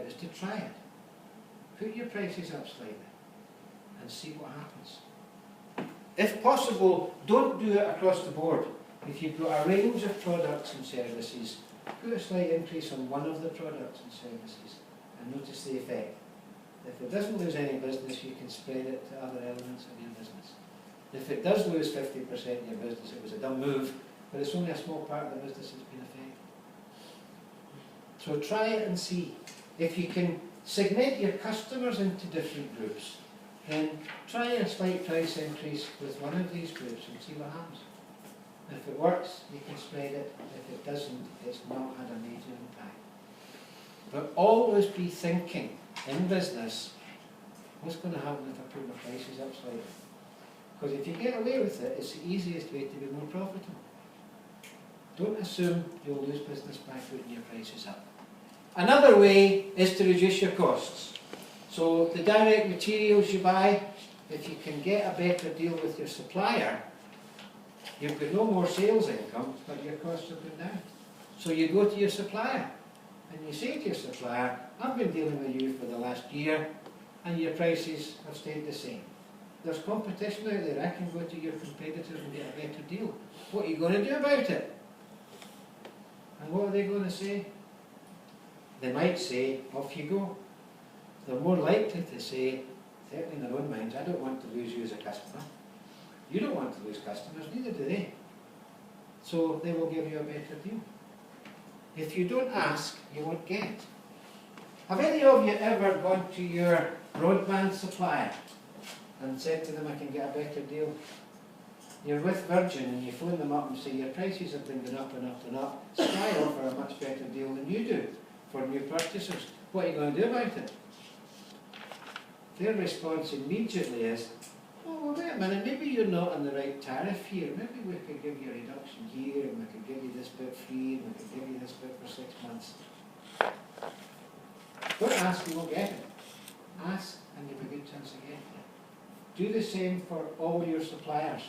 is to try it. Put your prices up slightly and see what happens. If possible, don't do it across the board. If you've got a range of products and services, put a slight increase on one of the products and services and notice the effect. If it doesn't lose any business, you can spread it to other elements of your business. If it does lose 50% of your business, it was a dumb move, but it's only a small part of the business that's been affected. So try it and see. If you can segment your customers into different groups, then try a slight price increase with one of these groups and see what happens. If it works, you can spread it. If it doesn't, it's not had a major impact. But always be thinking in business, what's going to happen if I put my prices up slightly? Because if you get away with it, it's the easiest way to be more profitable. Don't assume you'll lose business by putting your prices up. Another way is to reduce your costs. So the direct materials you buy, if you can get a better deal with your supplier, you've got no more sales income, but your costs have gone down. So you go to your supplier and you say to your supplier, I've been dealing with you for the last year and your prices have stayed the same. There's competition out there. I can go to your competitors and get a better deal. What are you going to do about it? And what are they going to say? They might say, off you go. They're more likely to say, certainly in their own minds, I don't want to lose you as a customer. You don't want to lose customers, neither do they. So they will give you a better deal. If you don't ask, you won't get. Have any of you ever gone to your broadband supplier and said to them, I can get a better deal? You're with Virgin and you phone them up and say, your prices have been going up and up and up. Sky offer a much better deal than you do for new purchasers. What are you going to do about it? Their response immediately is, oh, well, wait a minute, maybe you're not on the right tariff here. Maybe we could give you a reduction here, and we could give you this bit free, and we could give you this bit for 6 months. Don't ask, you won't get it. Ask, and you have a good chance of getting it. Do the same for all your suppliers.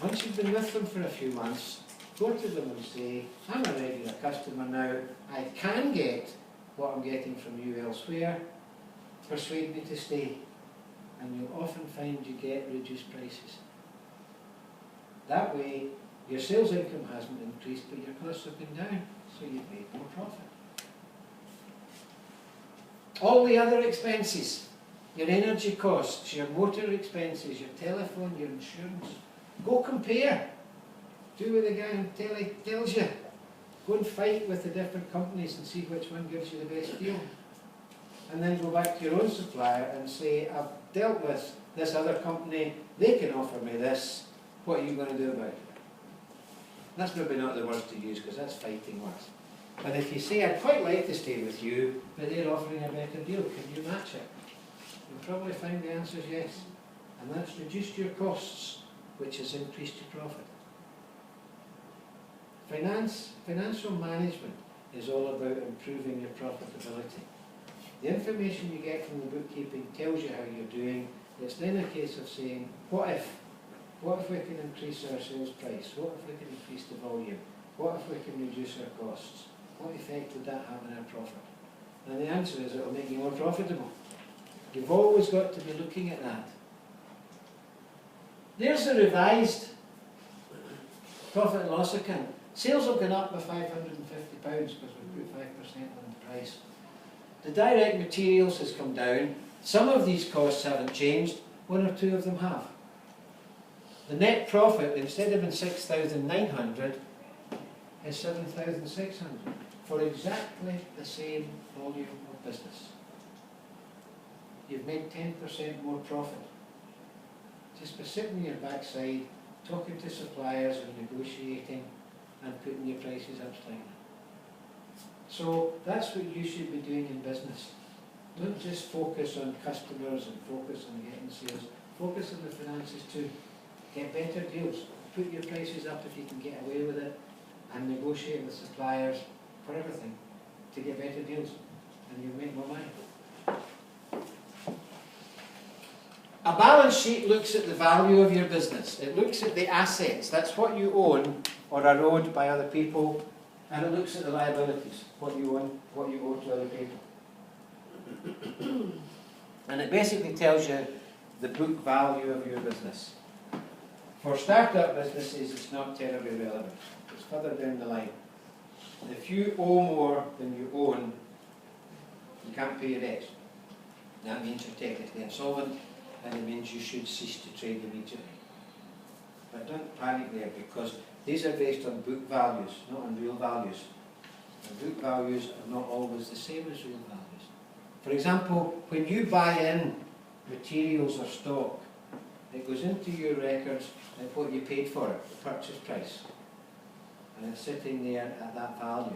Once you've been with them for a few months, go to them and say, I'm a regular customer now, I can get what I'm getting from you elsewhere, persuade me to stay. And you'll often find you get reduced prices. That way, your sales income hasn't increased, but your costs have been down, so you've made more profit. All the other expenses, your energy costs, your motor expenses, your telephone, your insurance, go compare. Do what the guy on telly tells you. Go and fight with the different companies and see which one gives you the best deal. And then go back to your own supplier and say, I've dealt with this other company, they can offer me this, what are you going to do about it? That's maybe not the words to use because that's fighting words. But if you say, I'd quite like to stay with you, but they're offering a better deal, can you match it? You'll probably find the answer is yes. And that's reduced your costs, which has increased your profit. Financial management is all about improving your profitability. The information you get from the bookkeeping tells you how you're doing. It's then a case of saying, what if? What if we can increase our sales price? What if we can increase the volume? What if we can reduce our costs? What effect would that have on our profit? And the answer is it will make you more profitable. You've always got to be looking at that. There's a revised profit and loss account. Sales have gone up by £550 because we put 5% on the price. The direct materials has come down. Some of these costs haven't changed. One or two of them have. The net profit, instead of being 6,900, is 7,600 for exactly the same volume of business. You've made 10% more profit. Just by sitting on your backside, talking to suppliers and negotiating and putting your prices up slightly. So that's what you should be doing in business. Don't just focus on customers and focus on getting sales. Focus on the finances too. Get better deals. Put your prices up if you can get away with it and negotiate with suppliers for everything to get better deals and you'll make more money. A balance sheet looks at the value of your business. It looks at the assets. That's what you own or are owed by other people. And it looks at the liabilities, what you own, what you owe to other people. And it basically tells you the book value of your business. For start-up businesses, it's not terribly relevant. It's further down the line. If you owe more than you own, you can't pay your debts. That means you're technically insolvent, and it means you should cease to trade immediately. But don't panic there, because these are based on book values, not on real values. And book values are not always the same as real values. For example, when you buy in materials or stock, it goes into your records at what you paid for it, the purchase price. And it's sitting there at that value.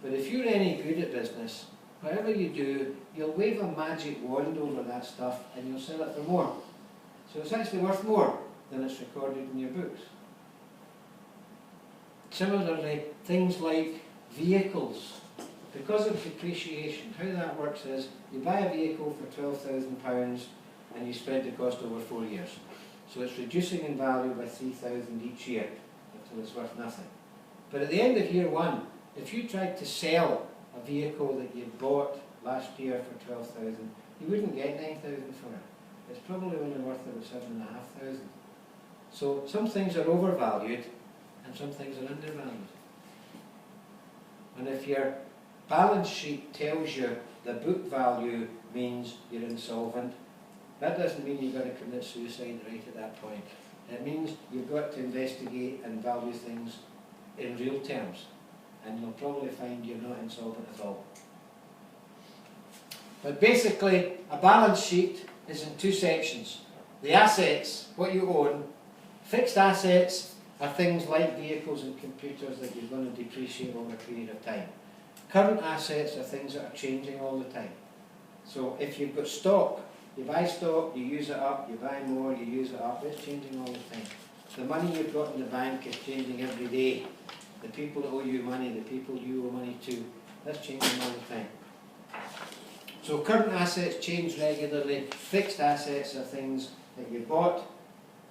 But if you're any good at business, whatever you do, you'll wave a magic wand over that stuff and you'll sell it for more. So it's actually worth more than it's recorded in your books. Similarly, things like vehicles. Because of depreciation, how that works is you buy a vehicle for £12,000 and you spread the cost over 4 years. So it's reducing in value by 3,000 each year until it's worth nothing. But at the end of year one, if you tried to sell a vehicle that you bought last year for 12,000, you wouldn't get 9,000 for it. It's probably only worth about 7,500. So some things are overvalued and some things are undervalued. And if your balance sheet tells you the book value means you're insolvent, that doesn't mean you've got to commit suicide right at that point. It means you've got to investigate and value things in real terms. And you'll probably find you're not insolvent at all. But basically, a balance sheet is in two sections. The assets, what you own. Fixed assets are things like vehicles and computers that you're going to depreciate over a period of time. Current assets are things that are changing all the time. So if you've got stock, you buy stock, you use it up, you buy more, you use it up, it's changing all the time. The money you've got in the bank is changing every day. The people that owe you money, the people you owe money to, that's changing all the time. So current assets change regularly. Fixed assets are things that you bought,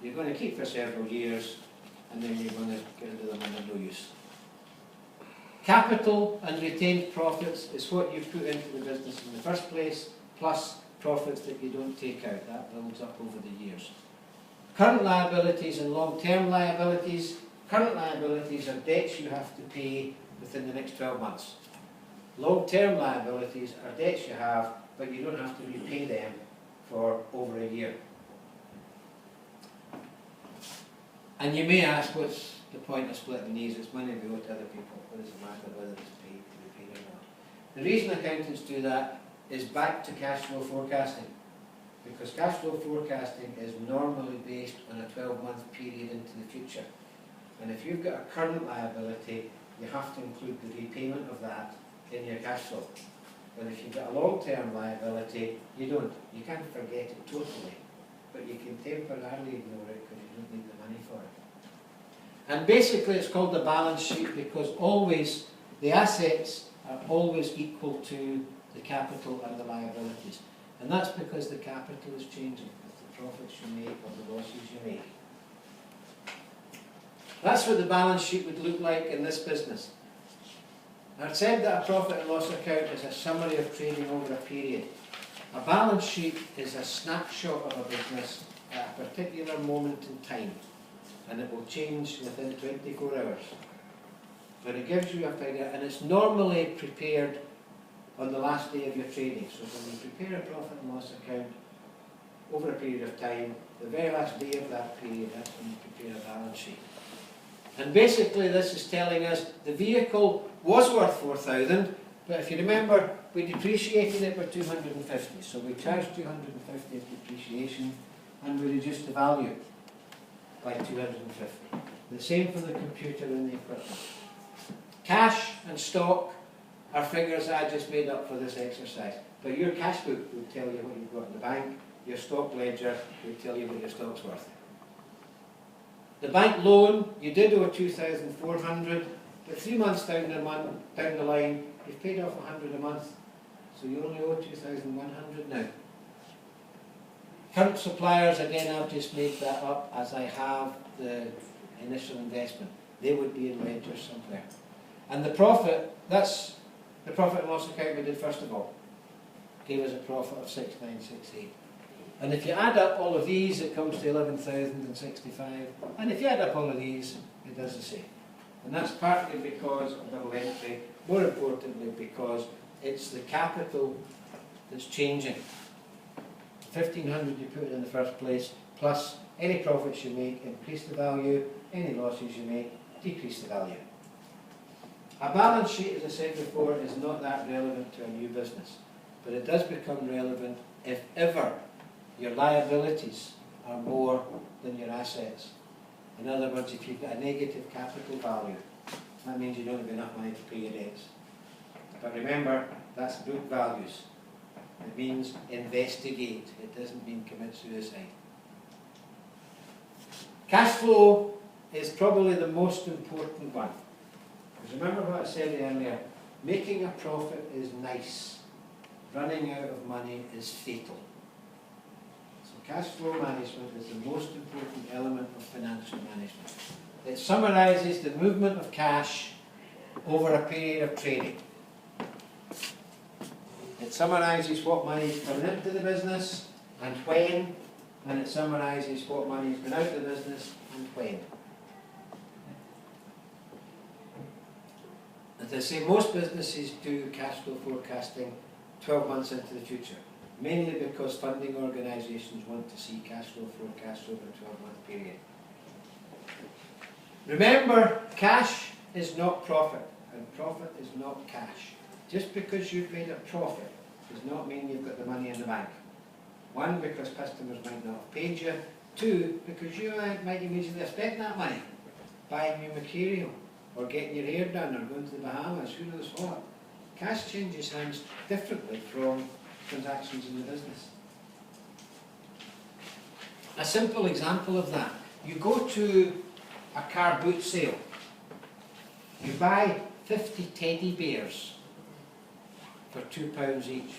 you're going to keep for several years, and then you're going to get rid of them under no use. Capital and retained profits is what you put into the business in the first place, plus profits that you don't take out. That builds up over the years. Current liabilities and long-term liabilities. Current liabilities are debts you have to pay within the next 12 months. Long-term liabilities are debts you have, but you don't have to repay them for over a year. And you may ask, what's the point of splitting these? It's money we owe to other people. What does it matter whether it's paid or not? The reason accountants do that is back to cash flow forecasting. Because cash flow forecasting is normally based on a 12-month period into the future. And if you've got a current liability, you have to include the repayment of that in your cash flow. But if you've got a long-term liability, you don't. You can't forget it totally. But you can temporarily ignore it because you don't need the money for it. And basically it's called the balance sheet because always the assets are always equal to the capital and the liabilities. And that's because the capital is changing with the profits you make or the losses you make. That's what the balance sheet would look like in this business. I've said that a profit and loss account is a summary of trading over a period. A balance sheet is a snapshot of a business at a particular moment in time, and it will change within 24 hours. But it gives you a figure, and it's normally prepared on the last day of your trading. So when you prepare a profit and loss account over a period of time, the very last day of that period, that's when you prepare a balance sheet. And basically this is telling us the vehicle was worth 4,000, but if you remember, we depreciated it by 250. So we charged 250 of depreciation and we reduced the value by 250. The same for the computer and the equipment. Cash and stock are figures I just made up for this exercise. But your cash book will tell you what you've got in the bank. Your stock ledger will tell you what your stock's worth. The bank loan, you did owe 2,400, but 3 months down the line, you've paid off 100 a month, so you only owe 2,100 now. Current suppliers, again, I've just made that up as I have the initial investment. They would be in ledgers somewhere. And the profit, that's the profit and loss account we did first of all. Gave us a profit of 6,968. And if you add up all of these, it comes to 11,065. And if you add up all of these, it does the same. And that's partly because of double entry, more importantly because it's the capital that's changing. 1,500 you put in the first place, plus any profits you make increase the value, any losses you make decrease the value. A balance sheet, as I said before, is not that relevant to a new business, but it does become relevant if ever your liabilities are more than your assets. In other words, if you've got a negative capital value, that means you don't have enough money to pay your debts. But remember, that's book values. It means investigate. It doesn't mean commit suicide. Cash flow is probably the most important one. Because remember what I said earlier, making a profit is nice. Running out of money is fatal. So cash flow management is the most important element of financial management. It summarises the movement of cash over a period of trading. It summarises what money is coming into the business and when, and it summarises what money is going out of the business and when. As I say, most businesses do cash flow forecasting 12 months into the future, mainly because funding organisations want to see cash flow forecasts over a 12-month period. Remember, cash is not profit, and profit is not cash. Just because you've made a profit does not mean you've got the money in the bank. One, because customers might not have paid you. Two, because you might immediately have spent that money buying new material, or getting your hair done, or going to the Bahamas, who knows what. Cash changes hands differently from transactions in the business. A simple example of that, you go to a car boot sale, you buy 50 teddy bears for £2 each,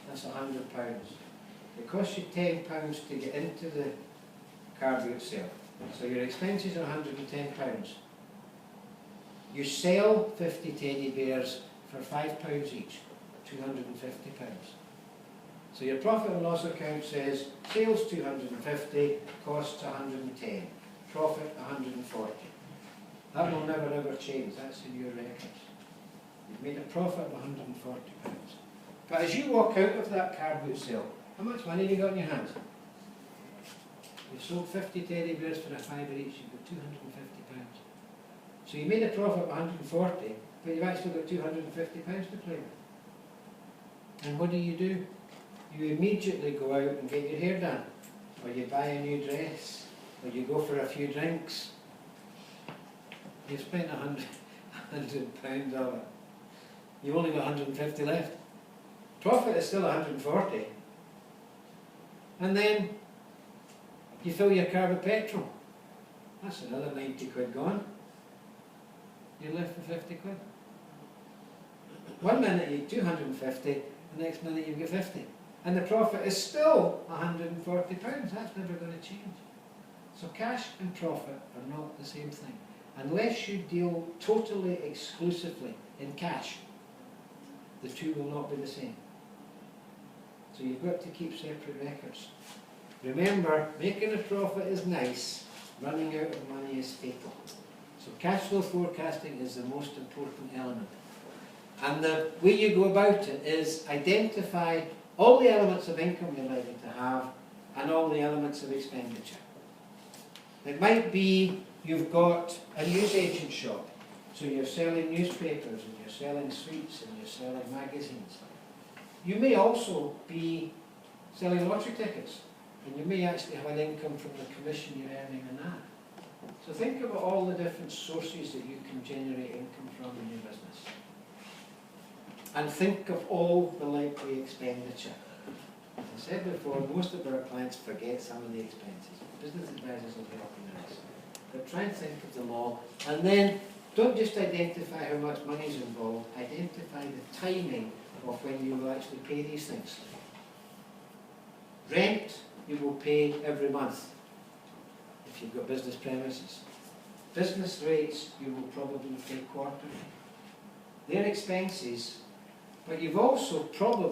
that's £100. It costs you £10 to get into the car boot sale, so your expenses are £110. You sell 50 teddy bears for £5 each, £250. So your profit and loss account says sales 250, costs 110, profit 140. That will never ever change, that's in your records. You've made a profit of £140. But as you walk out of that car boot sale, how much money have you got in your hands? You sold 50 teddy bears for £5 each, you've got £250. So you made a profit of 140, but you've actually got £250 to play with. And what do? You immediately go out and get your hair done, or you buy a new dress, or you go for a few drinks. You've spent £100 of it. You've only got 150 left. Profit is still 140. And then you fill your car with petrol. That's another 90 quid gone. You're left with 50 quid. One minute you've 250, the next minute you've got 50. And the profit is still £140. That's never going to change. So cash and profit are not the same thing. Unless you deal totally exclusively in cash, the two will not be the same. So you've got to keep separate records. Remember, making a profit is nice, running out of money is fatal. So cash flow forecasting is the most important element. And the way you go about it is identify all the elements of income you're likely to have and all the elements of expenditure. It might be you've got a newsagent shop, so you're selling newspapers and you're selling sweets and you're selling magazines. You may also be selling lottery tickets, and you may actually have an income from the commission you're earning on that. So think about all the different sources that you can generate income from in your business. And think of all the likely expenditure. As I said before, most of our clients forget some of the expenses. Business advisors will help you with this. But try and think of them all. And then don't just identify how much money is involved, identify the timing of when you will actually pay these things. Rent you will pay every month if you've got business premises. Business rates you will probably pay quarterly. They're expenses, but you've also probably